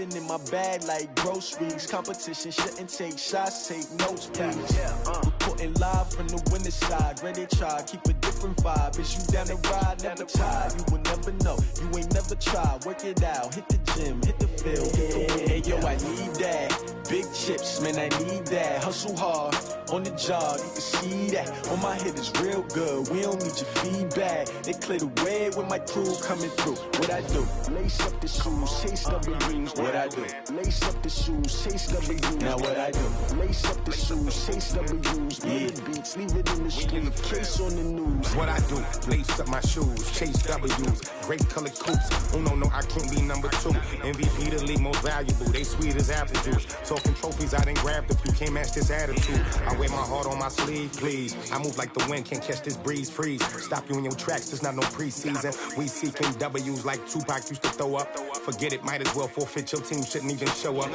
been in my bag like groceries. Competition shouldn't take shots, take notes, please. Reporting live from the winning side. Ready to try, keep a different vibe. Is you down the ride? Never tired. You will never know. You ain't never tried. Work it out. Hit the gym. Hit the field. Hey, yo, I need that. Big chips, man, I need that. Hustle hard on the job. You can see that. On my head is real good. We don't need your feedback. They clear the way with my crew coming through. What I do? Lace up the shoes, chase W's. What I do? Lace up the shoes, chase W's. Now what I do? Lace up the shoes, chase W's. Yeah, beats, leave it in the street. Case on the news. What I do? Lace up my shoes, chase W's. Great colored coops. Oh no, I can't be number 2. MVP the league most valuable. They sweet as apple juice. Talking trophies, I done grabbed a few. Can't match this attitude. I wear my heart on my sleeve, please. I move like the wind, can't catch this breeze. Freeze. Stop you in your tracks. There's not no preseason. We seeking W's like Tupac used to throw up. Forget it, might as well forfeit. Your team shouldn't even show up.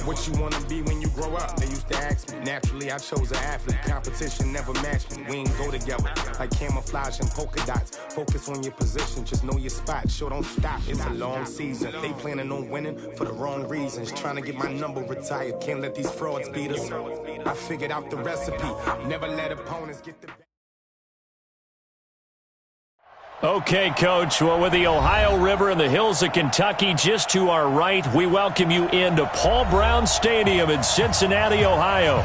What you wanna be when you grow up? They used to ask me. Naturally, I chose an athlete. Competition never matched me. We ain't go together like camouflage and polka dots. Focus on your position, just know your spot. Sure, don't stop. It's a long season. They planning on winning for the wrong reasons. Trying to get my number retired. Can't let these frauds beat us. I figured out the recipe. Never let opponents get the. Okay, Coach. Well, with the Ohio River and the hills of Kentucky just to our right, we welcome you into Paul Brown Stadium in Cincinnati, Ohio.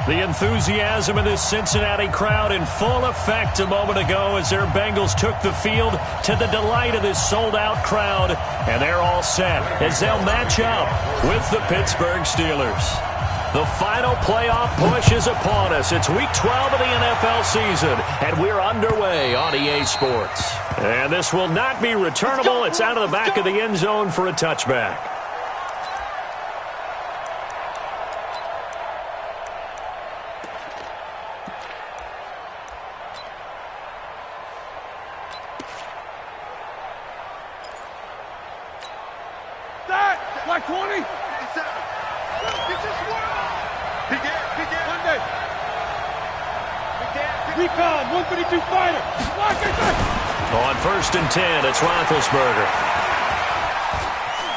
The enthusiasm of this Cincinnati crowd in full effect a moment ago as their Bengals took the field to the delight of this sold-out crowd. And they're all set as they'll match up with the Pittsburgh Steelers. The final playoff push is upon us. It's Week 12 of the NFL season, and we're underway on EA Sports. And this will not be returnable. It's out of the back of the end zone for a touchback. Like 20. Recon, 152 fighter. On 1st and 10, it's Roethlisberger.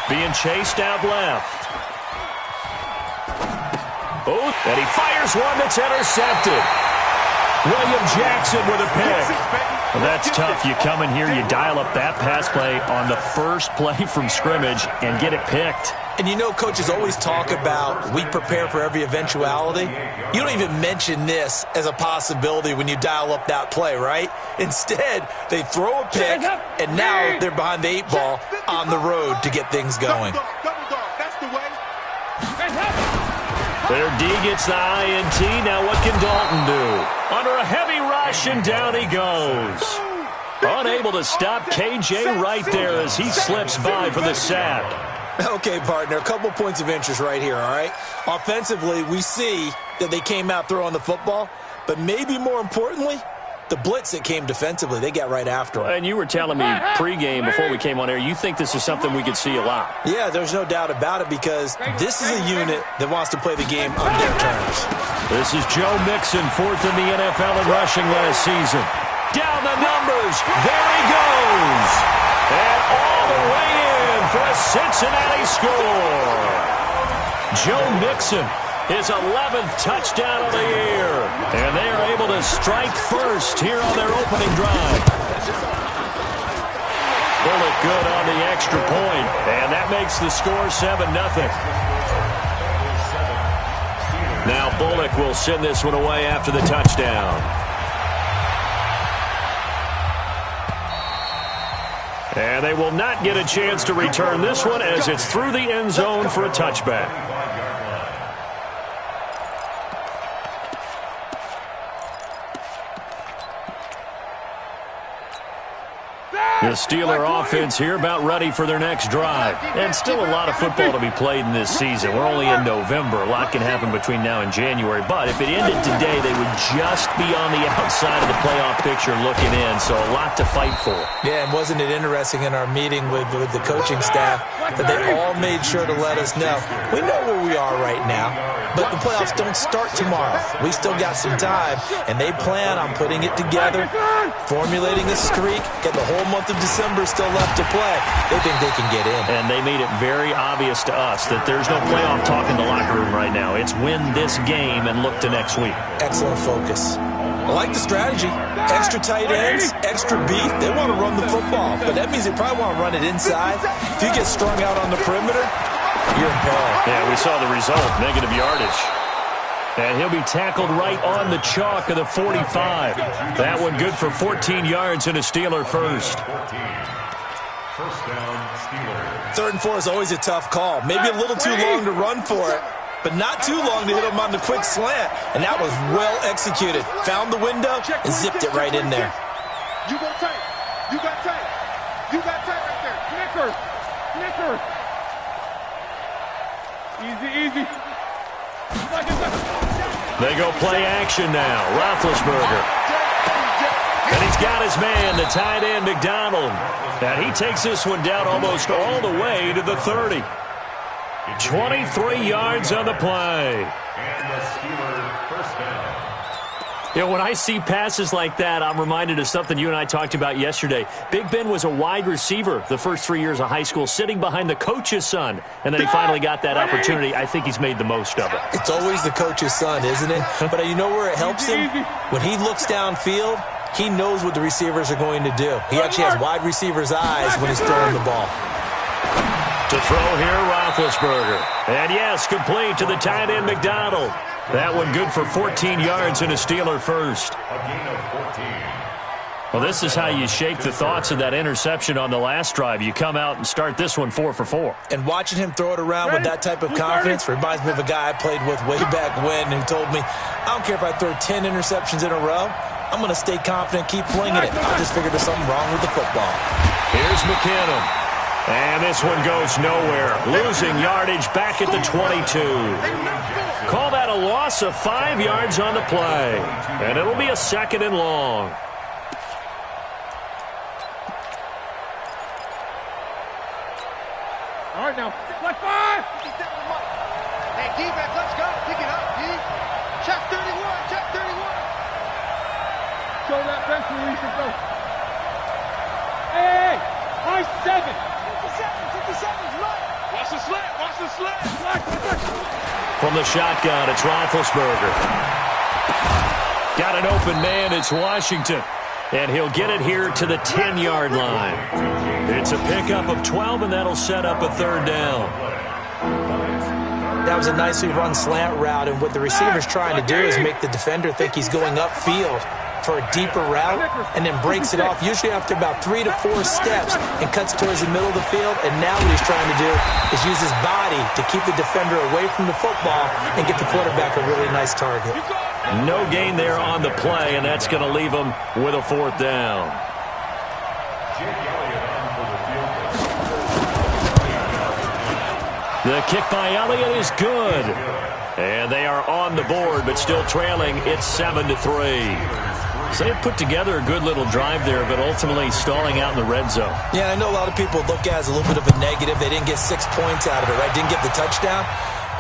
Being chased out left. Oh, and he fires one that's intercepted. William Jackson with a pick. Well, that's tough. You come in here, you dial up that pass play on the first play from scrimmage and get it picked. And you know, coaches always talk about we prepare for every eventuality. You don't even mention this as a possibility when you dial up that play, right? Instead, they throw a pick, and now they're behind the 8 ball on the road to get things going. That's the way. Their D gets the INT. Now what can Dalton do? Under a heavy rush, and down he goes. Unable to stop KJ right there as he slips by for the sack. Okay, partner, a couple points of interest right here, all right? Offensively, we see that they came out throwing the football, but maybe more importantly, the blitz that came defensively, they got right after it. And you were telling me pregame before we came on air, you think this is something we could see a lot. Yeah, there's no doubt about it because this is a unit that wants to play the game on their terms. This is Joe Mixon, 4th in the NFL in rushing last season. Down the numbers. There he goes. And all the way in for a Cincinnati score. Joe Mixon, his 11th touchdown of the year. And they are able to strike first here on their opening drive. Bullock good on the extra point. And that makes the score 7-0. Now Bullock will send this one away after the touchdown. And they will not get a chance to return this one as it's through the end zone for a touchback. The Steeler offense here about ready for their next drive. And still a lot of football to be played in this season. We're only in November. A lot can happen between now and January. But if it ended today, they would just be on the outside of the playoff picture looking in. So a lot to fight for. Yeah, and wasn't it interesting in our meeting with the coaching staff that they all made sure to let us know. We know where we are right now, but the playoffs don't start tomorrow. We still got some time, and they plan on putting it together formulating a streak, get the whole month of December still left to play. They think they can get in. And they made it very obvious to us that there's no playoff talk in the locker room right now. It's win this game and look to next week. Excellent focus. I like the strategy. Extra tight ends, extra beef. They want to run the football, but that means they probably want to run it inside. If you get strung out on the perimeter, you're in peril. Yeah, we saw the result, negative yardage. And he'll be tackled right on the chalk of the 45. That one good for 14 yards and a Steeler first. First down, Steelers. 3rd and 4 is always a tough call. Maybe a little too long to run for it, but not too long to hit him on the quick slant. And that was well executed. Found the window and zipped it right in there. You got tight. You got tight. You got tight right there. Knicker. Knicker. Easy, easy. They go play action now. Roethlisberger. And he's got his man, the tight end, McDonald. And he takes this one down almost all the way to the 30. 23 yards on the play. And the Steelers first down. You know, when I see passes like that, I'm reminded of something you and I talked about yesterday. Big Ben was a wide receiver the first 3 years of high school, sitting behind the coach's son. And then he finally got that opportunity. I think he's made the most of it. It's always the coach's son, isn't it? But you know where it helps him? When he looks downfield, he knows what the receivers are going to do. He actually has wide receivers' eyes when he's throwing the ball. To throw here, Roethlisberger. And yes, complete to the tight end, McDonald. That one good for 14 yards and a Steeler first. A gain of 14. Well, this is how you shake the thoughts of that interception on the last drive. You come out and start this one 4 for 4. And watching him throw it around with that type of confidence reminds me of a guy I played with way back when who told me, I don't care if I throw 10 interceptions in a row. I'm going to stay confident, keep flinging it. I just figured there's something wrong with the football. Here's McKinnon. And this one goes nowhere. Losing yardage back at the 22. Call that a loss of 5 yards on the play. And it'll be a 2nd and long. All right, now. Like 5. Hey, defense, let's go. Pick it up, D. Check 31. Check 31. Show that bench release and go. Hey, high 7. 57's right. Watch the slant. Watch the slant. From the shotgun, it's Roethlisberger. Got an open man. It's Washington. And he'll get it here to the 10-yard line. It's a pickup of 12, and that'll set up a 3rd down. That was a nicely run slant route, and what the receiver's trying to do is make the defender think he's going upfield for a deeper route, and then breaks it off, usually after about 3 to 4 steps, and cuts towards the middle of the field. And now what he's trying to do is use his body to keep the defender away from the football and get the quarterback a really nice target. No gain there on the play, and that's going to leave him with a 4th down. The kick by Elliott is good. And they are on the board, but still trailing. It's 7-3. So they put together a good little drive there, but ultimately stalling out in the red zone. Yeah, I know a lot of people look at it as a little bit of a negative. They didn't get 6 points out of it, right? Didn't get the touchdown.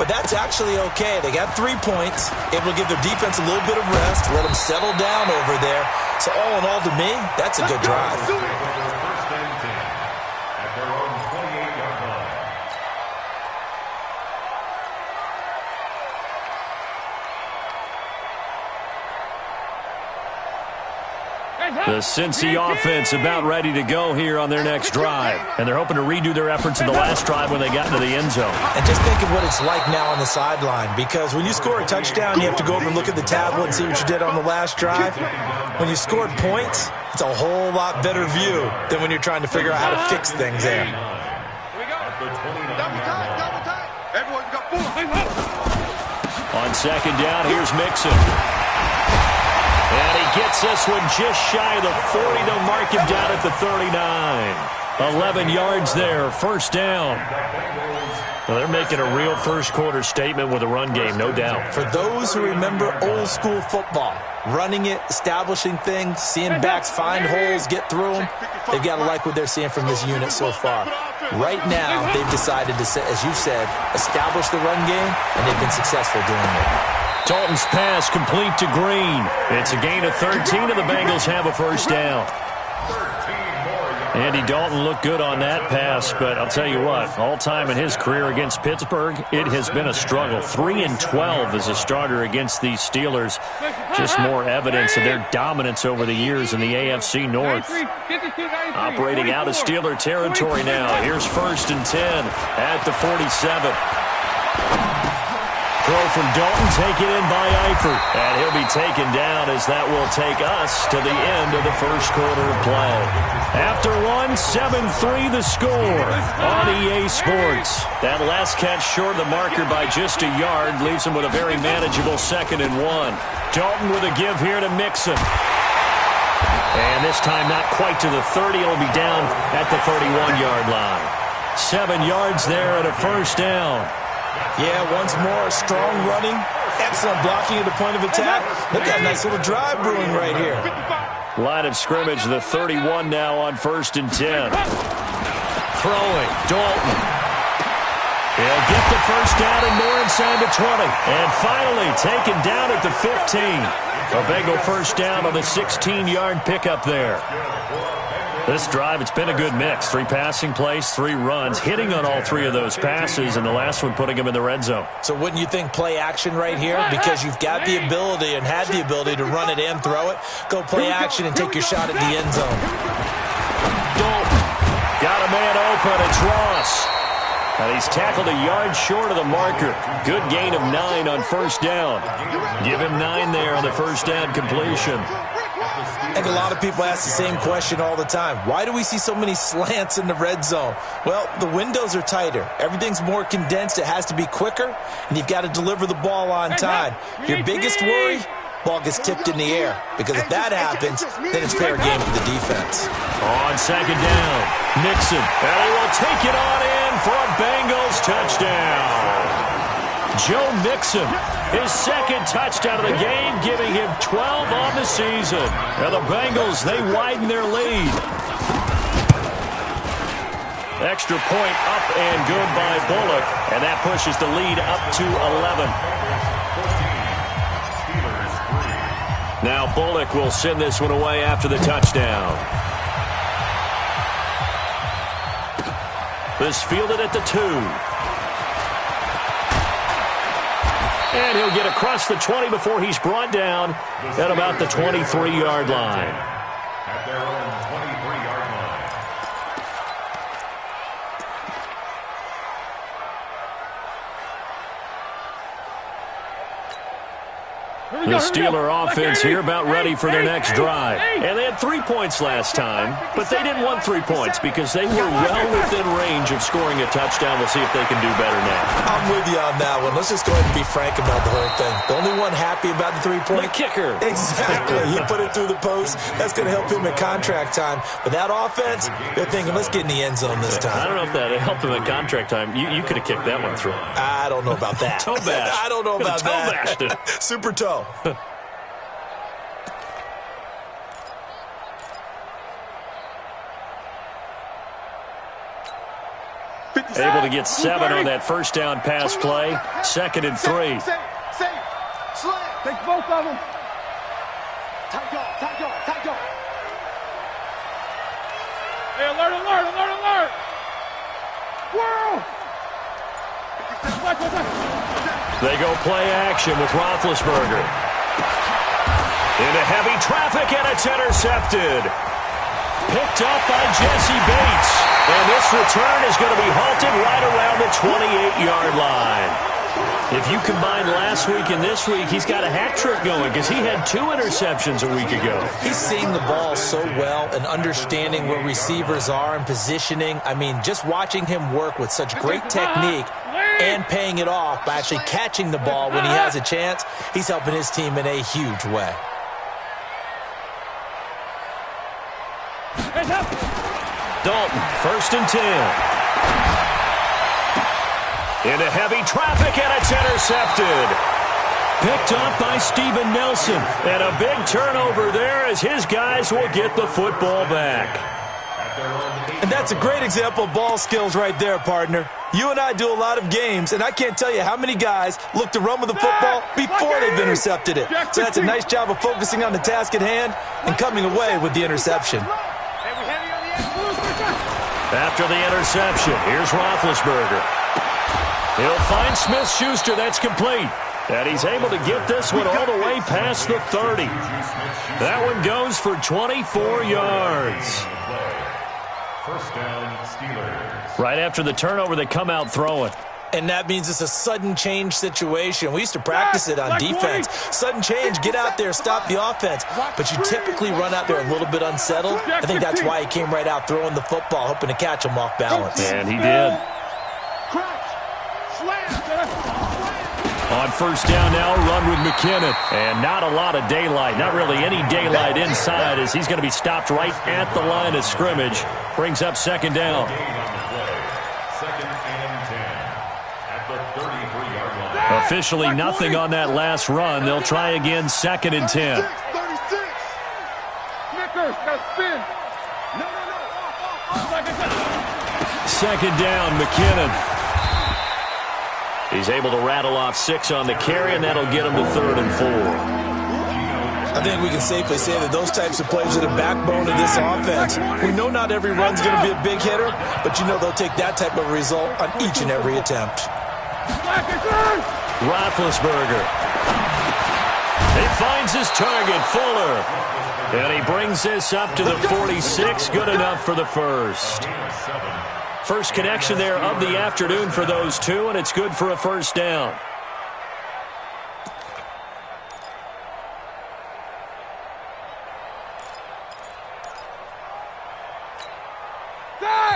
But that's actually okay. They got 3 points, able to give their defense a little bit of rest, let them settle down over there. So all in all, to me, that's a good drive. First and 10 at their own 28-yard line. The Cincy offense about ready to go here on their next drive. And they're hoping to redo their efforts in the last drive when they got into the end zone. And just think of what it's like now on the sideline, because when you score a touchdown, you have to go over and look at the tablet and see what you did on the last drive. When you scored points, it's a whole lot better view than when you're trying to figure out how to fix things there. Here we go. Double time, double time. Everyone's got 4. On 2nd down, here's Mixon. And he gets this one just shy of the 40. They'll mark him down at the 39. 11 yards there, 1st down. Well, they're making a real first-quarter statement with a run game, no doubt. For those who remember old-school football, running it, establishing things, seeing backs find holes, get through them, they've got to like what they're seeing from this unit so far. Right now, they've decided to, as you said, establish the run game, and they've been successful doing it. Dalton's pass complete to Green. It's a gain of 13, and the Bengals have a first down. Andy Dalton looked good on that pass, but I'll tell you what, all time in his career against Pittsburgh, it has been a struggle. 3-12 as a starter against these Steelers. Just more evidence of their dominance over the years in the AFC North. Operating out of Steeler territory now. Here's 1st and 10 at the 47. Throw from Dalton, taken in by Eifert. And he'll be taken down as that will take us to the end of the first quarter of play. After one, 7-3 the score on EA Sports. That last catch short of the marker by just a yard leaves him with a very manageable 2nd and 1. Dalton with a give here to Mixon. And this time not quite to the 30. It'll be down at the 31-yard line. 7 yards there and a first down. Yeah, once more, strong running, excellent blocking at the point of attack. Look at a nice little drive brewing right here. Line of scrimmage, the 31 now on 1st and 10. Throwing, Dalton. He'll get the first down and more inside the 20. And finally taken down at the 15. A Bengal first down on the 16-yard pickup there. This drive, it's been a good mix. 3 passing plays, 3 runs, hitting on all 3 of those passes, and the last one putting him in the red zone. So wouldn't you think play action right here? Because you've got the ability and had the ability to run it and throw it. Go play action and take your shot at the end zone. Dalton got a man open. It's Ross. And he's tackled a yard short of the marker. Good gain of 9 on first down. Give him 9 there on the first down completion. And a lot of people ask the same question all the time. Why do we see so many slants in the red zone? Well, the windows are tighter. Everything's more condensed. It has to be quicker, and you've got to deliver the ball on time. Your biggest worry, ball gets tipped in the air. Because if that happens, then it's fair game for the defense. On 2nd down, Mixon. And he will take it on in for a Bengals touchdown. Joe Mixon, his 2nd touchdown of the game, giving him 12 on the season. And the Bengals, they widen their lead. Extra point up and good by Bullock. And that pushes the lead up to 11. Now Bullock will send this one away after the touchdown. This fielded at the 2. And he'll get across the 20 before he's brought down at about the 23-yard line. At their own 23-yard line. The Steeler offense here about ready for their next drive. And they had 3 points last time, but they didn't want 3 points because they were well within range of scoring a touchdown. We'll see if they can do better now. I'm with you on that one. Let's just go ahead and be frank about the whole thing. The only one happy about the 3-point? The kicker. Exactly. He put it through the post. That's going to help him at contract time. But that offense, they're thinking, let's get in the end zone this time. I don't know if that helped him at contract time. You could have kicked that one through. I don't know about that. Toe bash. I don't know about toe that. Bashed it. Super toe. Able to get 7 on that first down pass play. 2nd and 3. Take both of them. Tight go. Hey, alert. Whoa! They go play action with Roethlisberger. Into heavy traffic, and it's intercepted. Picked up by Jesse Bates. And this return is going to be halted right around the 28-yard line. If you combine last week and this week, he's got a hat trick going because he had 2 interceptions a week ago. He's seeing the ball so well and understanding where receivers are and positioning. I mean, just watching him work with such great technique and paying it off by actually catching the ball when he has a chance, he's helping his team in a huge way. Dalton, 1st and 10. Into heavy traffic, and it's intercepted. Picked up by Steven Nelson. And a big turnover there as his guys will get the football back. And that's a great example of ball skills right there, partner. You and I do a lot of games, and I can't tell you how many guys look to run with the football before they've intercepted it. So that's a nice job of focusing on the task at hand and coming away with the interception. After the interception, here's Roethlisberger. He'll find Smith-Schuster. That's complete. And he's able to get this one all the way past the 30. That one goes for 24 yards. First down, Steelers. Right after the turnover, they come out throwing. And that means it's a sudden change situation. We used to practice it on defense. Sudden change, get out there, stop the offense. But you typically run out there a little bit unsettled. I think that's why he came right out throwing the football, hoping to catch him off balance. And he did. On first down now, run with McKinnon. And not a lot of daylight. Not really any daylight inside as he's going to be stopped right at the line of scrimmage. Brings up second down. Second and 10 at the 33-yard line. Officially nothing on that last run. They'll try again, second and 10. 36. Snickers, now spin. No. Second down, McKinnon. He's able to rattle off 6 on the carry, and that'll get him to 3rd and 4. I think we can safely say that those types of plays are the backbone of this offense. We know not every run's going to be a big hitter, but you know they'll take that type of result on each and every attempt. Roethlisberger. He finds his target, Fuller. And he brings this up to the 46. Good enough for the first. First connection there of the afternoon for those two, and it's good for a first down.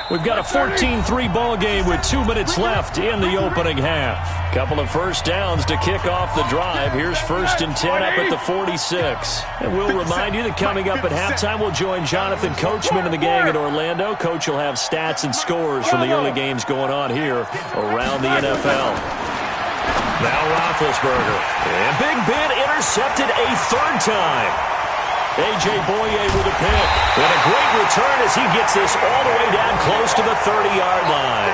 We've got a 14-3 ball game with 2 minutes left in the opening half. Couple of first downs to kick off the drive. Here's first and 10 up at the 46. And we'll remind you that coming up at halftime, we'll join Jonathan Coachman and the gang in Orlando. Coach will have stats and scores from the early games going on here around the NFL. Now Roethlisberger. And Big Ben intercepted a 3rd time. A.J. Boye with a pick. And a great return as he gets this all the way down close to the 30-yard line.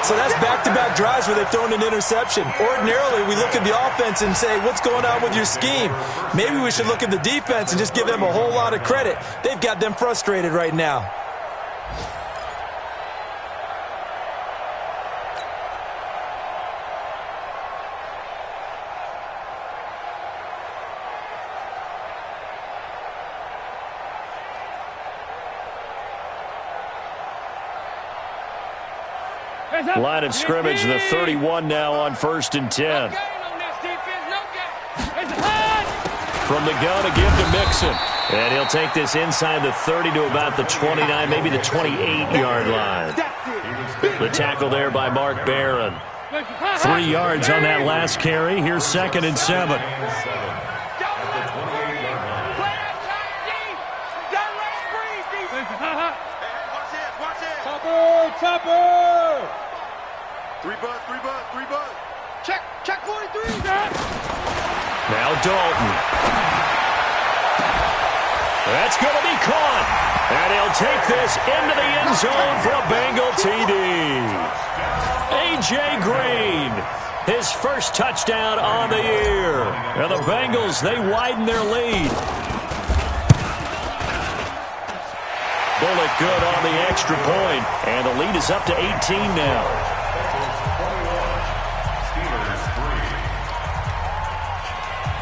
So that's back-to-back drives where they've thrown an interception. Ordinarily, we look at the offense and say, what's going on with your scheme? Maybe we should look at the defense and just give them a whole lot of credit. They've got them frustrated right now. Line of scrimmage, the 31 now on first and 10. From the gun, a give to Mixon. And he'll take this inside the 30 to about the 29, maybe the 28-yard line. The tackle there by Mark Barron. 3 yards on that last carry. Here's second and 7. Topper! 3 buzz. Check 43. Now Dalton. That's going to be caught. And he'll take this into the end zone for a Bengal TD. A.J. Green, his first touchdown on the year. And the Bengals, they widen their lead. Bullock good on the extra point, and the lead is up to 18 now. Steelers 3.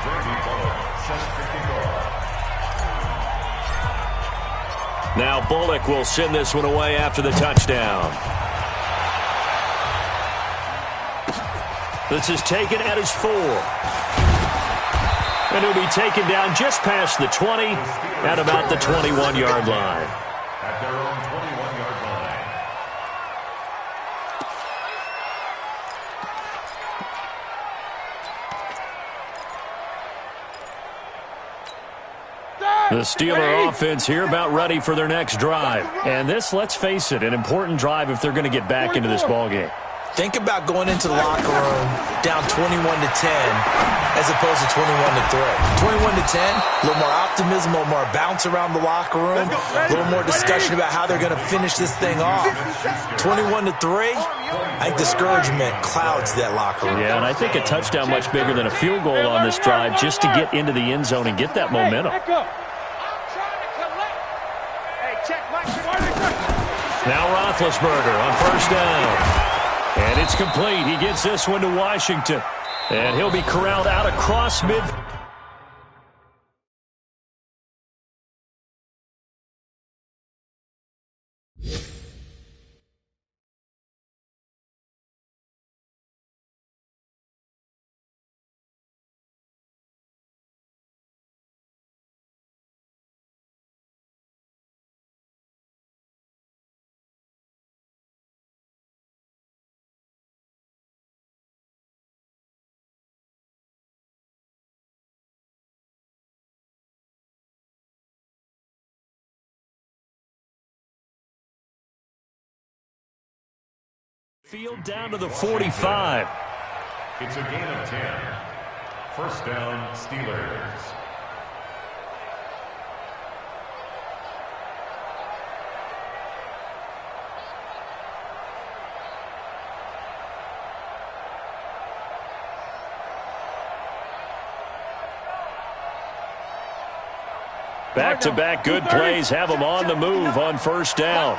Brady Bullock set to kick off. Now Bullock will send this one away after the touchdown. This is taken at his 4. And he'll be taken down just past the 20 at about the 21-yard line. At their own 21-yard line. The Steeler offense here about ready for their next drive. And this, let's face it, an important drive if they're going to get back into this ballgame. Think about going into the locker room down 21-10 as opposed to 21-3. 21-10, a little more optimism, a little more bounce around the locker room, a little more discussion about how they're going to finish this thing off. 21-3, I think discouragement clouds that locker room. Yeah, and I think a touchdown much bigger than a field goal on this drive just to get into the end zone and get that momentum. Now Roethlisberger on first down. And it's complete. He gets this one to Washington. And he'll be corralled out across mid. Field down to the 45. It's a gain of 10. First down, Steelers. Back-to-back good plays have them on the move on first down.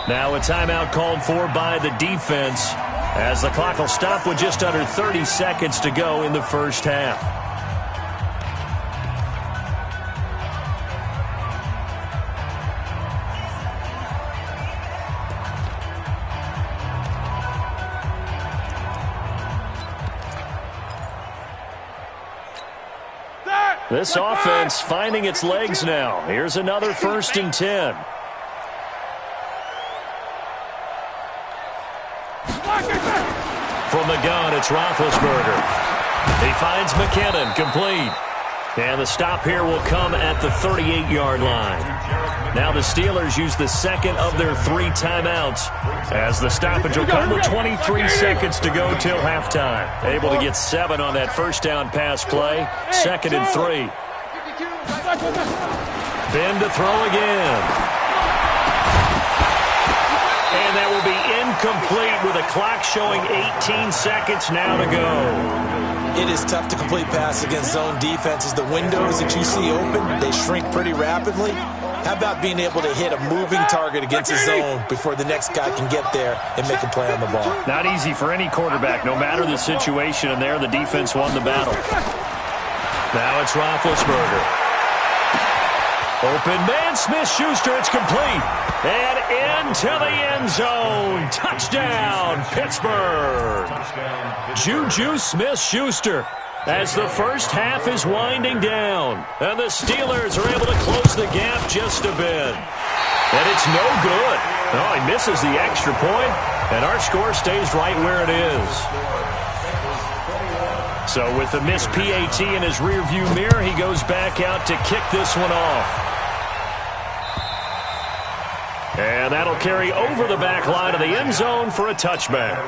Now a timeout called for by the defense as the clock will stop with just under 30 seconds to go in the first half. This offense finding its legs now. Here's another 1st and 10. From the gun, it's Roethlisberger. He finds McKinnon, complete. And the stop here will come at the 38-yard line. Now the Steelers use the second of their 3 timeouts as the stoppage will come with 23 seconds to go till halftime. Able to get 7 on that first down pass play. 2nd and 3. Ben to throw again. And that will be incomplete with a clock showing 18 seconds now to go. It is tough to complete passes against zone defenses. The windows that you see open, they shrink pretty rapidly. How about being able to hit a moving target against a zone before the next guy can get there and make a play on the ball? Not easy for any quarterback, no matter the situation, and there the defense won the battle. Now it's Roethlisberger. Open man, Smith-Schuster, it's complete. And into the end zone. Touchdown, Pittsburgh. Juju Smith-Schuster as the first half is winding down. And the Steelers are able to close the gap just a bit. And it's no good. Oh, he misses the extra point, and our score stays right where it is. So with the missed PAT in his rearview mirror, he goes back out to kick this one off. And that'll carry over the back line of the end zone for a touchback.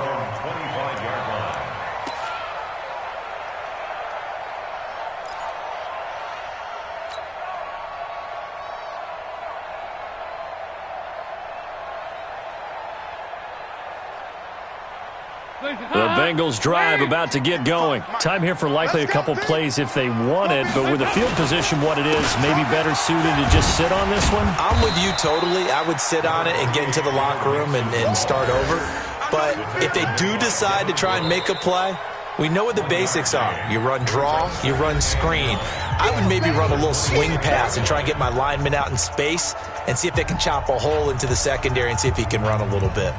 The Bengals drive about to get going. Time here for likely a couple plays if they want it, but with the field position what it is, maybe better suited to just sit on this one? I'm with you totally. I would sit on it and get into the locker room and start over. But if they do decide to try and make a play, we know what the basics are. You run draw, you run screen. I would maybe run a little swing pass and try and get my lineman out in space and see if they can chop a hole into the secondary and see if he can run a little bit.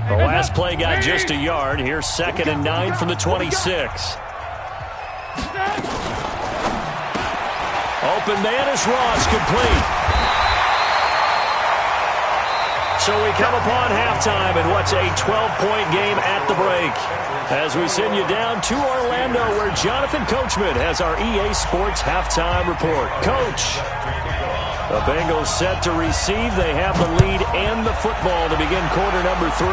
Last play got just a yard. Here's 2nd and 9 from the 26. Open man is Ross, complete. So we come upon halftime in what's a 12-point game at the break. As we send you down to Orlando, where Jonathan Coachman has our EA Sports halftime report. Coach, the Bengals set to receive. They have the lead and the football to begin quarter number 3.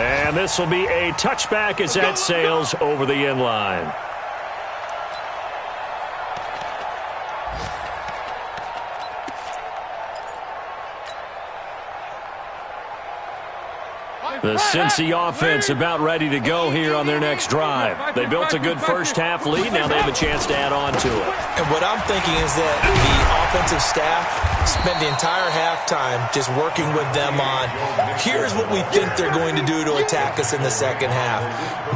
And this will be a touchback as that sails over the end line. The Cincy offense about ready to go here on their next drive. They built a good first-half lead. Now they have a chance to add on to it. And what I'm thinking is that the offensive staff spent the entire halftime just working with them on, here's what we think they're going to do to attack us in the second half.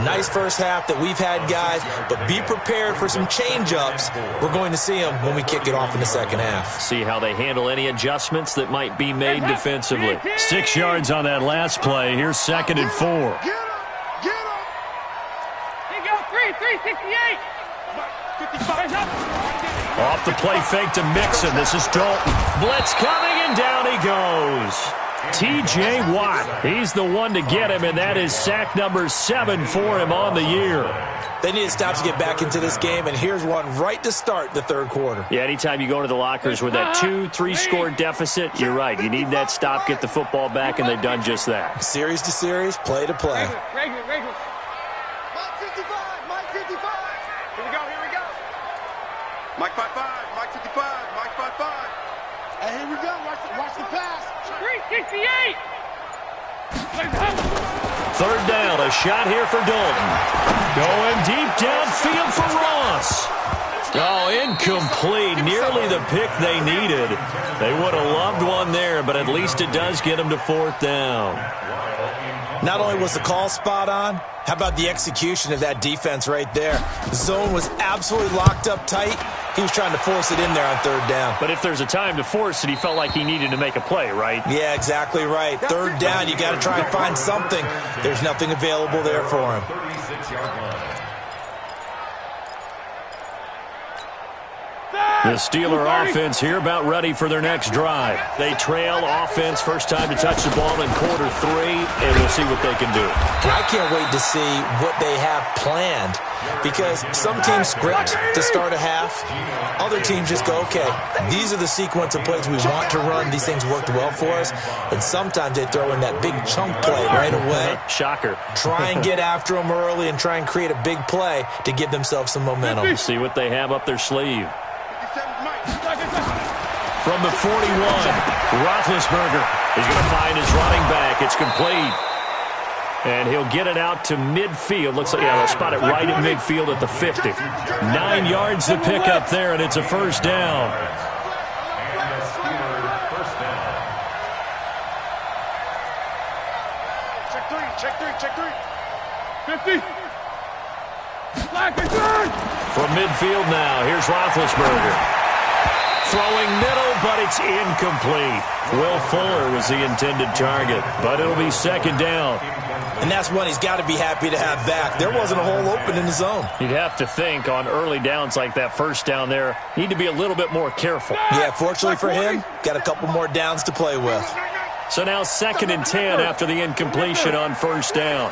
Nice first half that we've had, guys, but be prepared for some change-ups. We're going to see them when we kick it off in the second half. See how they handle any adjustments that might be made defensively. 6 yards on that last play. Here's 2nd and 4. Get him! Get him! He go 368! 55 up! Off the play fake to Mixon. This is Dalton. Blitz coming, and down he goes. T.J. Watt. He's the one to get him, and that is sack number 7 for him on the year. They need to stop to get back into this game, and here's one right to start the third quarter. Yeah, anytime you go to the lockers with that 2-3 score deficit, you're right. You need that stop, get the football back, and they've done just that. Series to series, play to play. Regular. Mike 55, Mike 55. Here we go. Mike 55, Mike 55, Mike 55. And here we go, watch the pass. 368. Third down, a shot here for Dalton. Going deep downfield for Ross. Oh, incomplete. Nearly the pick they needed. They would have loved one there, but at least it does get them to 4th down. Not only was the call spot on, how about the execution of that defense right there? The zone was absolutely locked up tight. He was trying to force it in there on 3rd down. But if there's a time to force it, he felt like he needed to make a play, right? Yeah, exactly right. 3rd down, you got to try and find something. There's nothing available there for him. 36-yard line. The Steeler offense here about ready for their next drive. They trail offense, first time to touch the ball in quarter 3, and we'll see what they can do. And I can't wait to see what they have planned, because some teams script to start a half. Other teams just go, okay, these are the sequence of plays we want to run. These things worked well for us. And sometimes they throw in that big chunk play right away. Shocker. Try and get after them early and try and create a big play to give themselves some momentum. See what they have up their sleeve. From the 41, Roethlisberger is going to find his running back. It's complete. And he'll get it out to midfield. Looks like, yeah, they'll spot it right at midfield at the 50. 9 yards to pick up there, and it's a first down. Check three. 50. From midfield now, here's Roethlisberger. Throwing middle, but it's incomplete. Will Fuller was the intended target, but it'll be 2nd down. And that's one he's got to be happy to have back. There wasn't a hole open in the zone. You'd have to think on early downs like that first down there, need to be a little bit more careful. Yeah, fortunately for him, got a couple more downs to play with. So now 2nd and 10 after the incompletion on first down.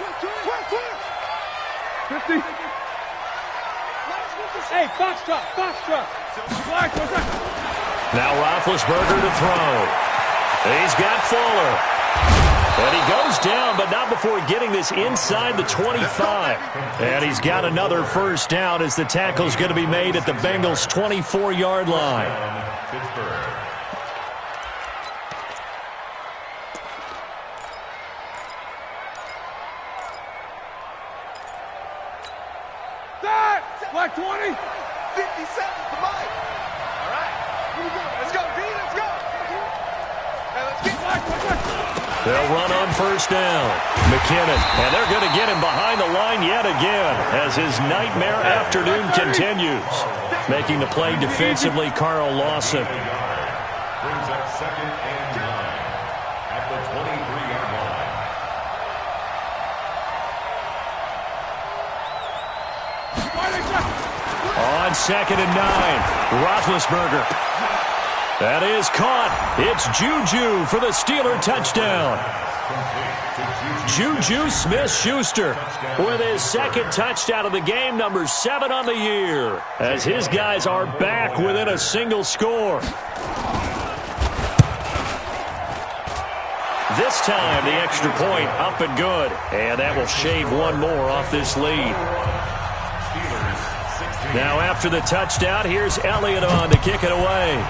50. Hey, Foxtrot. Now Roethlisberger to throw. He's got Fuller. And he goes down, but not before getting this inside the 25. And he's got another first down as the tackle's going to be made at the Bengals' 24-yard line. Black 20. 57 to Mike. All right. Here we go. Let's go, D. Let's go. Hey, let's get Black. They'll run on first down. McKinnon. And they're going to get him behind the line yet again as his nightmare afternoon continues. Making the play defensively, Carl Lawson. Brings up 2nd and 9 at the 23-yard line. On 2nd and 9. Roethlisberger. That is caught. It's Juju for the Steeler touchdown. Juju Smith-Schuster with his 2nd touchdown of the game, number 7 on the year, as his guys are back within a single score. This time, the extra point up and good, and that will shave one more off this lead. Now, after the touchdown, here's Elliott on to kick it away.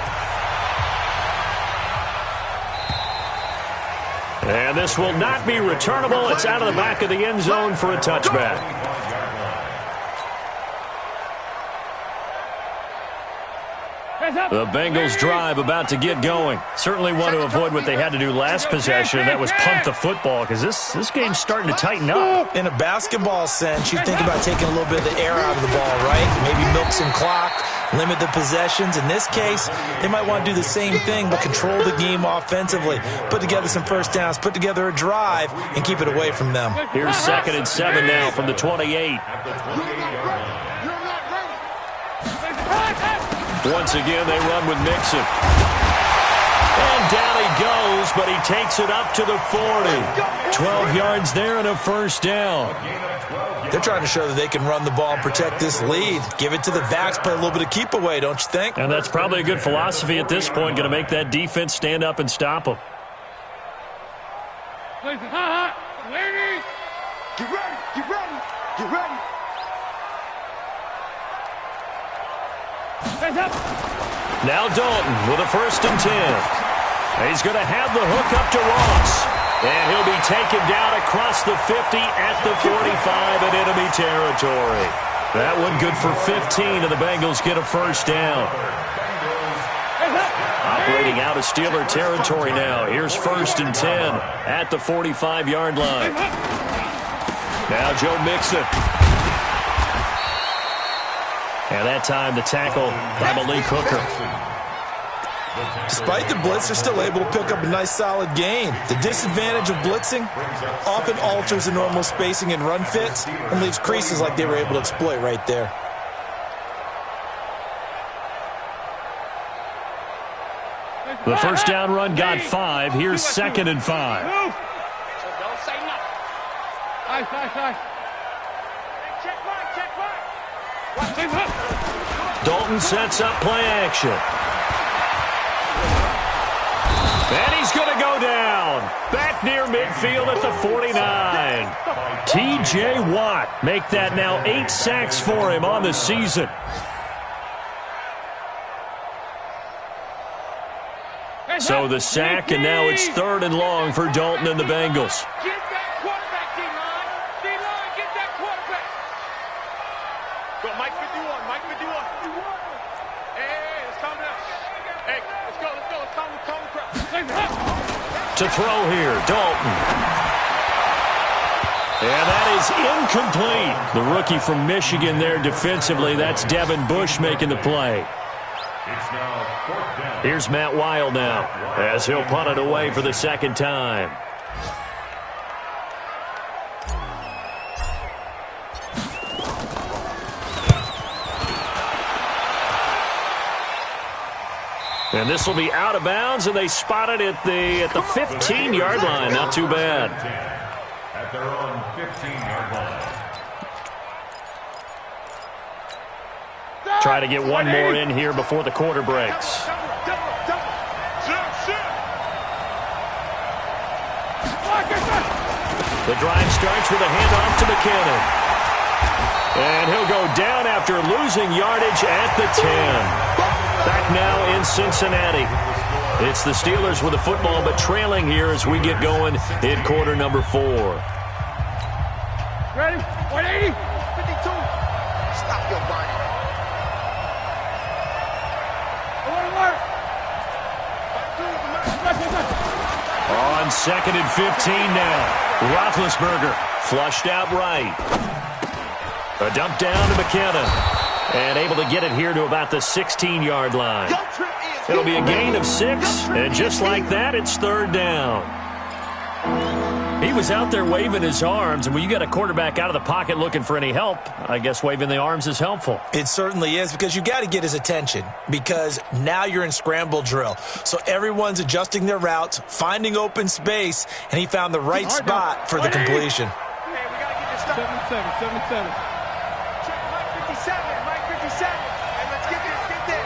And this will not be returnable. It's out of the back of the end zone for a touchback. The Bengals drive about to get going. Certainly want to avoid what they had to do last possession. That was punt the football, because this game's starting to tighten up. In a basketball sense, you think about taking a little bit of the air out of the ball, right? Maybe milk some clock, limit the possessions. In this case, they might want to do the same thing, but control the game offensively. Put together some first downs, put together a drive, and keep it away from them. Here's 2nd and 7 now from the 28. Once again, they run with Mixon. And down he goes, but he takes it up to the 40. 12 yards there and a first down. They're trying to show that they can run the ball and protect this lead. Give it to the backs, play a little bit of keep away, don't you think? And that's probably a good philosophy at this point, going to make that defense stand up and stop them. Ladies, get ready, get ready, get ready. Now Dalton with a 1st and 10. He's going to have the hook up to Ross. And he'll be taken down across the 50 at the 45 in enemy territory. That one good for 15, and the Bengals get a first down. Operating out of Steeler territory now. Here's 1st and 10 at the 45-yard line. Now Joe Mixon. And that time the tackle by Malik Hooker. Despite the blitz, they're still able to pick up a nice solid gain. The disadvantage of blitzing often alters the normal spacing and run fits and leaves creases like they were able to exploit right there. The first down run got 5. Here's 2nd and 5. Don't say nothing. Nice. Check right. Dalton sets up play action. And he's going to go down. Back near midfield at the 49. T.J. Watt make that now 8 sacks for him on the season. So the sack, and now it's 3rd and long for Dalton and the Bengals. Get that quarterback, D-line. D-line, get that quarterback. Go, Mike 51, Mike 51. Hey, it's coming up. Hey, let's go. It's coming. To throw here, Dalton. And that is incomplete. The rookie from Michigan there defensively. That's Devin Bush making the play. It's now 4th down. Here's Matt Weil now, as he'll punt it away for the 2nd time. And this will be out of bounds, and they spot it at the 15-yard line. Not too bad. At their own 15-yard line. Try to get one more in here before the quarter breaks. The drive starts with a handoff to McKinnon. And he'll go down after losing yardage at the 10. Back now in Cincinnati. It's the Steelers with the football, but trailing here as we get going in quarter number 4. Ready? 180. 52. Stop your body. On 2nd and 15 now. Roethlisberger flushed out right. A dump down to McKinnon. And able to get it here to about the 16-yard line. It'll be a gain of 6. And just like that, it's 3rd down. He was out there waving his arms, and when you got a quarterback out of the pocket looking for any help, I guess waving the arms is helpful. It certainly is, because you got to get his attention, because now you're in scramble drill. So everyone's adjusting their routes, finding open space, and he found the right spot for the completion. Hey, we got to get this stuff. 7-7. Check Mike 57. Mike 57. Hey, let's get this. Get this.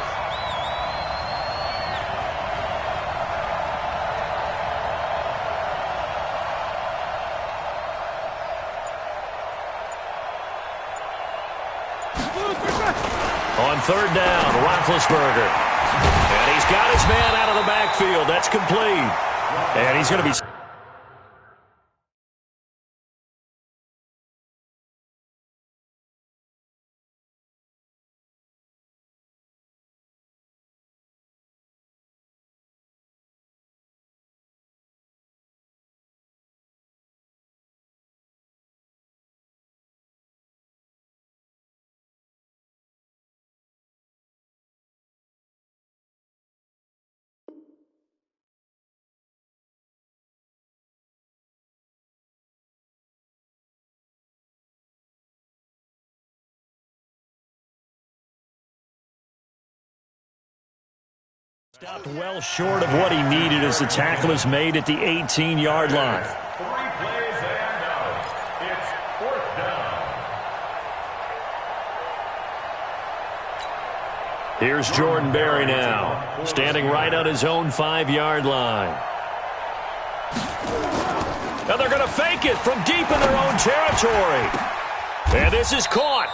On third down, Roethlisberger. And he's got his man out of the backfield. That's complete. And he's going to be... Stopped well short of what he needed as the tackle is made at the 18-yard line. 3 plays and out. It's 4th down. Here's Jordan Berry now, standing right on his own 5-yard line. Now they're going to fake it from deep in their own territory. And this is caught.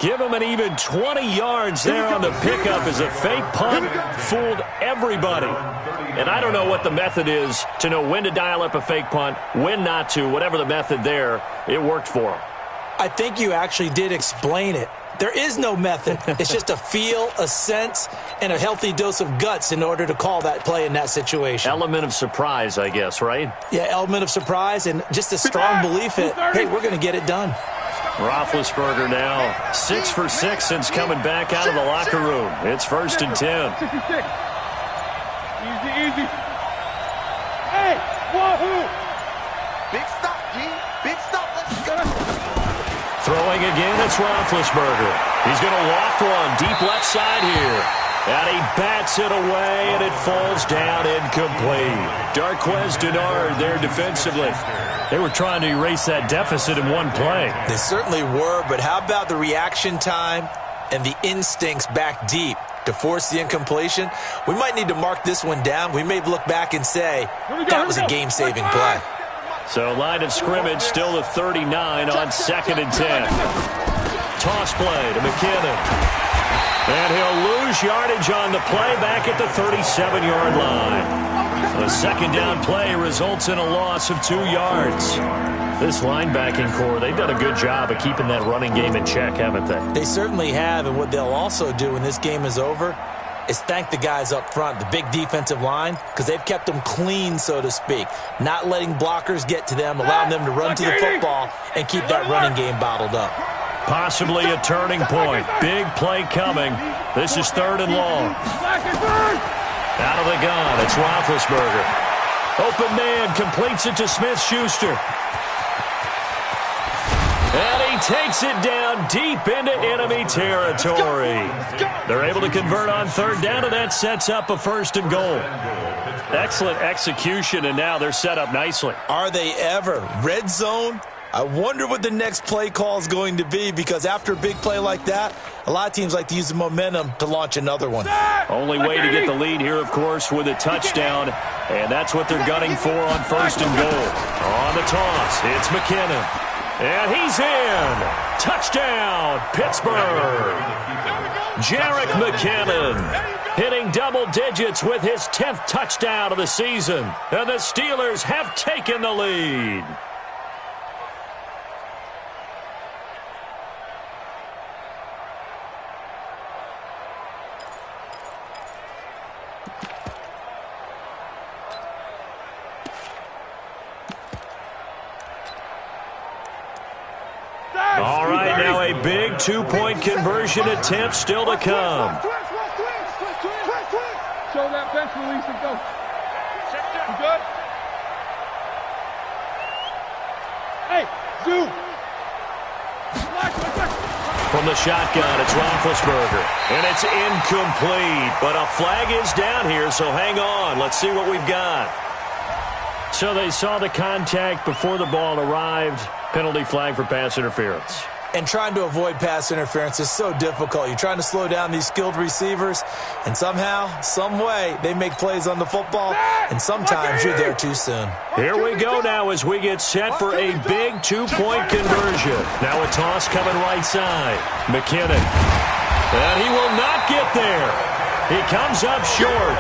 Give him an even 20 yards there on the pickup as a fake punt. Fooled everybody. And I don't know what the method is to know when to dial up a fake punt, when not to. Whatever the method there, it worked for him. I think you actually did explain it. There is no method. It's just a feel, a sense, and a healthy dose of guts in order to call that play in that situation. Element of surprise, I guess, right? Yeah, element of surprise and just a strong belief that, hey, we're going to get it done. Roethlisberger now 6 for 6 since coming back out of the locker room. It's 1st and 10. 66. Easy. Hey, wahoo! Big stop, G. Big stop. Let's go. Throwing again, it's Roethlisberger. He's going to loft one deep left side here. And he bats it away, and it falls down incomplete. Darquez Denard there defensively. They were trying to erase that deficit in one play. They certainly were, but how about the reaction time and the instincts back deep to force the incompletion? We might need to mark this one down. We may look back and say that was a game-saving play. So line of scrimmage still to 39 on 2nd and 10. Toss play to McKinnon. And he'll lose yardage on the play back at the 37-yard line. The 2nd down play results in a loss of 2 yards. This linebacking core, they've done a good job of keeping that running game in check, haven't they? They certainly have, and what they'll also do when this game is over is thank the guys up front, the big defensive line, because they've kept them clean, so to speak, not letting blockers get to them, allowing them to run to the football and keep that running game bottled up. Possibly a turning point. Big play coming. This is 3rd and long. Out of the gun, it's Roethlisberger. Open man completes it to Smith-Schuster. And he takes it down deep into enemy territory. They're able to convert on 3rd down, and that sets up a 1st and goal. Excellent execution, and now they're set up nicely. Are they ever? Red zone? I wonder what the next play call is going to be, because after a big play like that, a lot of teams like to use the momentum to launch another one. Only way to get the lead here, of course, with a touchdown, and that's what they're gunning for on 1st and goal. On the toss, it's McKinnon. And he's in. Touchdown, Pittsburgh. Jerick McKinnon hitting double digits with his 10th touchdown of the season. And the Steelers have taken the lead. All right, now a big 2-point conversion attempt still to come. Show that bench release and go. You good? Hey, Zoo. From the shotgun, it's Roethlisberger. And it's incomplete. But a flag is down here, so hang on. Let's see what we've got. So they saw the contact before the ball arrived. Penalty flag for pass interference. And trying to avoid pass interference is so difficult. You're trying to slow down these skilled receivers, and somehow, some way, they make plays on the football, and sometimes you're there too soon. Here we go now as we get set for a big two-point conversion. Now a toss coming right side. McKinnon. And he will not get there. He comes up short.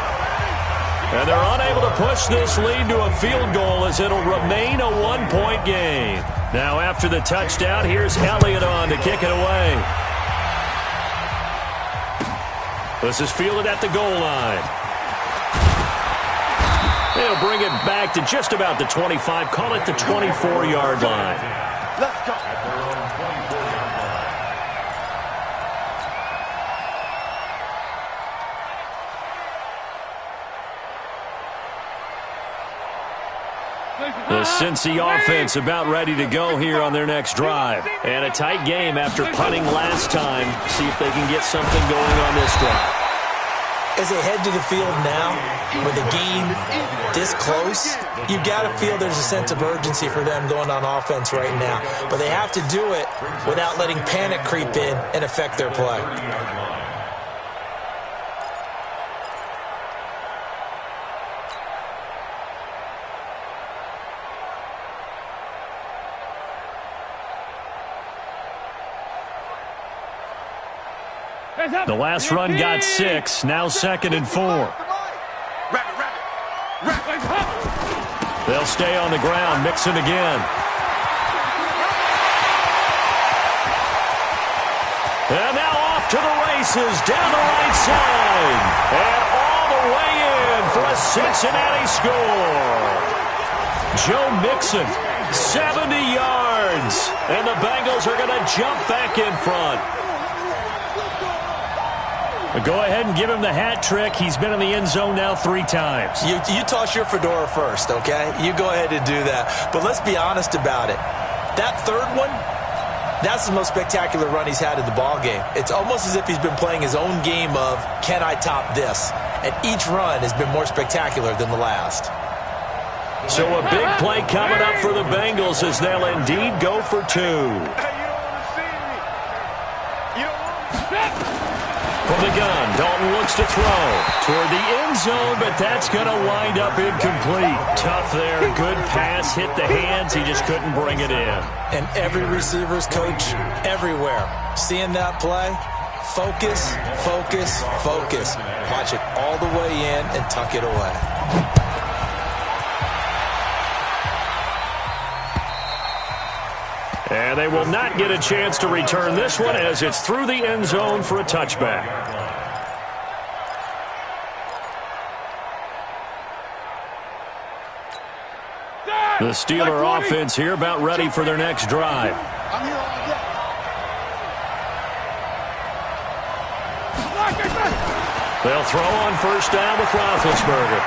And they're unable to push this lead to a field goal as it'll remain a one-point game. Now after the touchdown, here's Elliott on to kick it away. This is fielded at the goal line. They'll bring it back to just about the 25, call it the 24-yard line. Let's go. The Cincy offense about ready to go here on their next drive. And a tight game after punting last time. See if they can get something going on this drive. As they head to the field now, with the game this close, you've got to feel there's a sense of urgency for them going on offense right now. But they have to do it without letting panic creep in and affect their play. The last run got 6, now 2nd and 4. They'll stay on the ground, Mixon again. And now off to the races, down the right side. And all the way in for a Cincinnati score. Joe Mixon, 70 yards. And the Bengals are going to jump back in front. Go ahead and give him the hat trick. He's been in the end zone now 3 times. You toss your fedora first, okay? You go ahead and do that. But let's be honest about it. That third one, that's the most spectacular run he's had in the ballgame. It's almost as if he's been playing his own game of, can I top this? And each run has been more spectacular than the last. So a big play coming up for the Bengals as they'll indeed go for 2. From the gun, Dalton looks to throw toward the end zone, but that's going to wind up incomplete. Tough there, good pass, hit the hands, he just couldn't bring it in. And every receiver's coach everywhere, seeing that play, focus, focus, focus. Watch it all the way in and tuck it away. And they will not get a chance to return this one as it's through the end zone for a touchback. The Steeler offense here about ready for their next drive. I'm here all day. They'll throw on first down with Roethlisberger.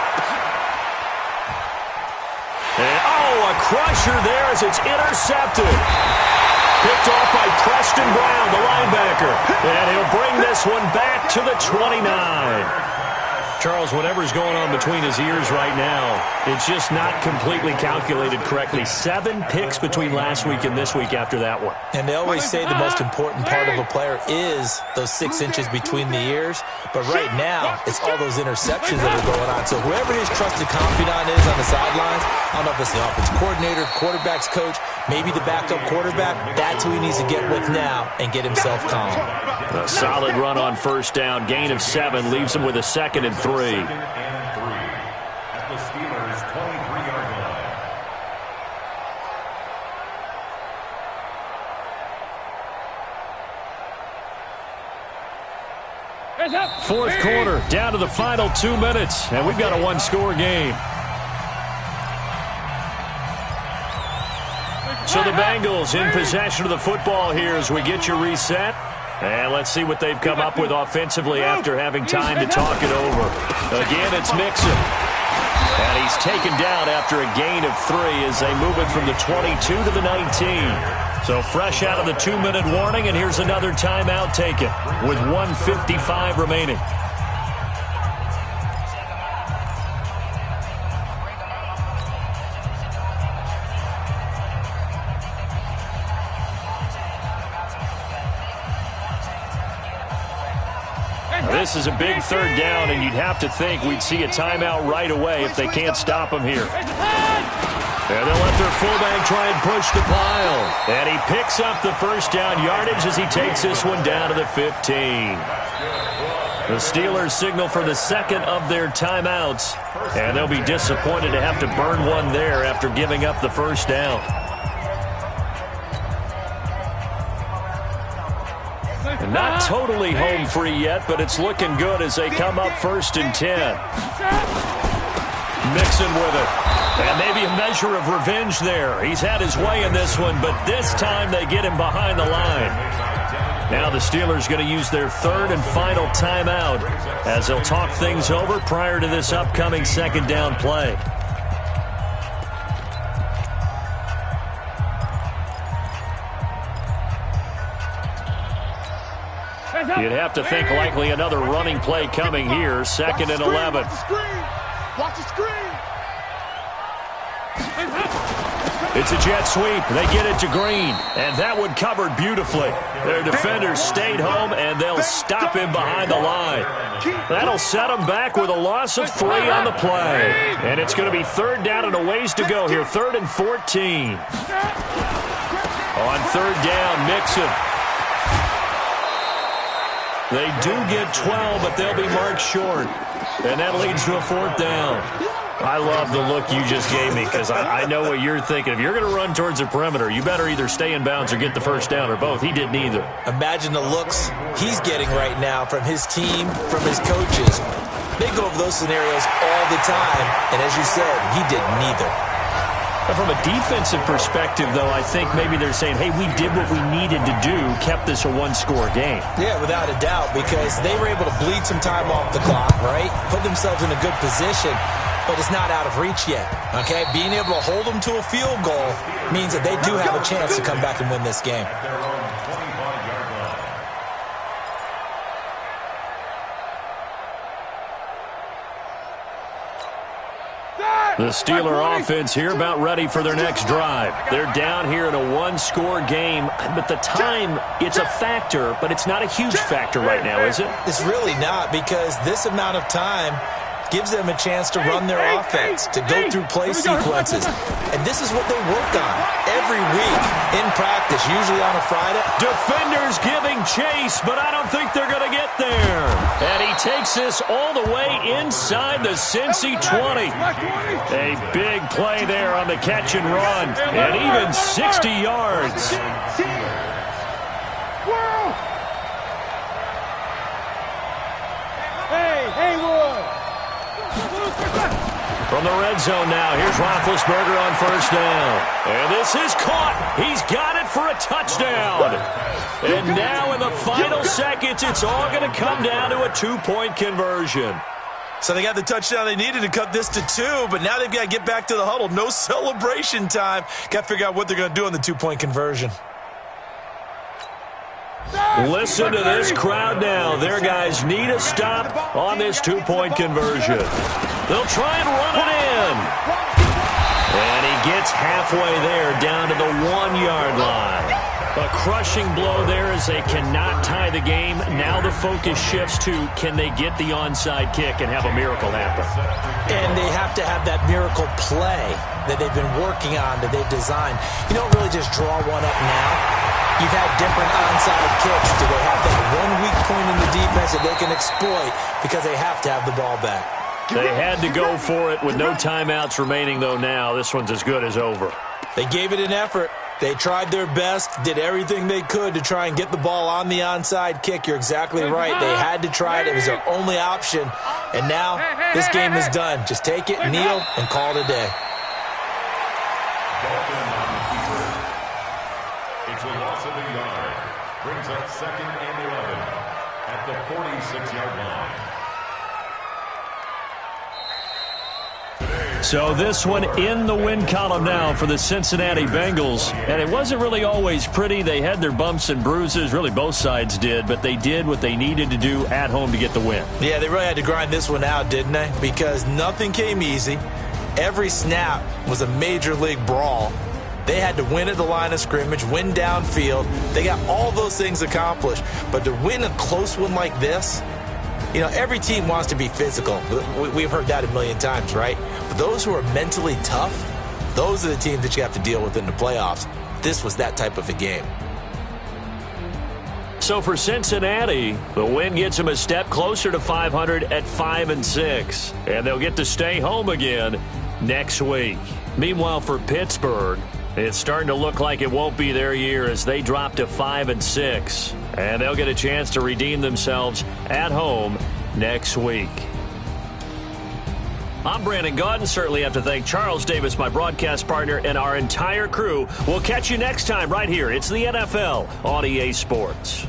A crusher there as it's intercepted. Picked off by Preston Brown, the linebacker. And he'll bring this one back to the 29. Charles, whatever's going on between his ears right now, it's just not completely calculated correctly. 7 picks between last week and this week after that one. And they always say the most important part of a player is those 6 inches between the ears. But right now, it's all those interceptions that are going on. So whoever his trusted confidant is on the sidelines, I don't know if it's the offensive coordinator, quarterback's coach, maybe the backup quarterback, that's who he needs to get with now and get himself calm. A solid run on first down, gain of 7, leaves him with a 2nd and 3. At the Steelers' 23-yard line. Fourth quarter, down to the final 2 minutes, and we've got a 1-score game. So the Bengals in possession of the football here as we get you reset. And let's see what they've come up with offensively after having time to talk it over. Again, it's Mixon. And he's taken down after a gain of 3 as they move it from the 22 to the 19. So fresh out of the 2-minute warning, and here's another timeout taken with 1:55 remaining. This is a big third down, and you'd have to think we'd see a timeout right away if they can't stop him here. And they'll let their fullback try and push the pile. And he picks up the first down yardage as he takes this one down to the 15. The Steelers signal for the second of their timeouts, and they'll be disappointed to have to burn one there after giving up the first down. And not totally home free yet, but it's looking good as they come up 1st and 10. Mixon with it. And maybe a measure of revenge there. He's had his way in this one, but this time they get him behind the line. Now the Steelers going to use their third and final timeout as they'll talk things over prior to this upcoming second down play. You'd have to think likely another running play coming here. 2nd and 11. Watch the screen. It's a jet sweep. They get it to Green, and that one covered beautifully. Their defenders stayed home, and they'll stop him behind the line. That'll set them back with a loss of 3 on the play. And it's going to be 3rd down and a ways to go here. 3rd and 14. On 3rd down, Mixon. They do get 12, but they'll be marked short. And that leads to a 4th down. I love the look you just gave me because I know what you're thinking. If you're going to run towards the perimeter, you better either stay in bounds or get the first down or both. He did neither. Imagine the looks he's getting right now from his team, from his coaches. They go over those scenarios all the time, and as you said, he did neither. But from a defensive perspective, though, I think maybe they're saying, hey, we did what we needed to do, kept this a one-score game. Yeah, without a doubt, because they were able to bleed some time off the clock, right? Put themselves in a good position, but it's not out of reach yet, okay? Being able to hold them to a field goal means that they do have a chance to come back and win this game. The Steeler offense here about ready for their next drive. They're down here in a one-score game, but the time, it's a factor, but it's not a huge factor right now, is it? It's really not, because this amount of time gives them a chance to run their offense, to go through play sequences. And this is what they work on every week in practice, usually on a Friday. Defenders giving chase, but I don't think they're going to get there. And he takes this all the way inside the Cincy 20. A big play there on the catch and run, and even 60 yards. From the red zone now, here's Roethlisberger on first down. And this is caught. He's got it for a touchdown. And now in the final seconds, it's all going to come down to a 2-point conversion. So they got the touchdown they needed to cut this to 2, but now they've got to get back to the huddle. No celebration time. Got to figure out what they're going to do on the 2-point conversion. Listen to this crowd now. Their guys need a stop on this 2-point conversion. They'll try and run it in. And he gets halfway there down to the 1-yard line. A crushing blow there as they cannot tie the game. Now the focus shifts to, can they get the onside kick and have a miracle happen? And they have to have that miracle play that they've been working on, that they've designed. You don't really just draw one up now. You've had different onside kicks. Do they have that one weak point in the defense that they can exploit because they have to have the ball back? They had to go for it with no timeouts remaining, though, now. This one's as good as over. They gave it an effort. They tried their best, did everything they could to try and get the ball on the onside kick. You're exactly right. They had to try it. It was their only option. And now this game is done. Just take it, kneel, and call it a day. It's a loss of a yard. Brings up 2nd and 11 at the 46-yard line. Today So this one in the win column now for the Cincinnati Bengals. And it wasn't really always pretty. They had their bumps and bruises. Really, both sides did. But they did what they needed to do at home to get the win. Yeah, they really had to grind this one out, didn't they? Because nothing came easy. Every snap was a major league brawl. They had to win at the line of scrimmage, win downfield. They got all those things accomplished. But to win a close one like this, you know, every team wants to be physical. We've heard that a million times, right? But those who are mentally tough, those are the teams that you have to deal with in the playoffs. This was that type of a game. So for Cincinnati, the win gets them a step closer to 500 at 5-6. And they'll get to stay home again next week. Meanwhile, for Pittsburgh, it's starting to look like it won't be their year as they drop to 5-6. And they'll get a chance to redeem themselves at home next week. I'm Brandon Gaudin. Certainly have to thank Charles Davis, my broadcast partner, and our entire crew. We'll catch you next time right here. It's the NFL on EA Sports.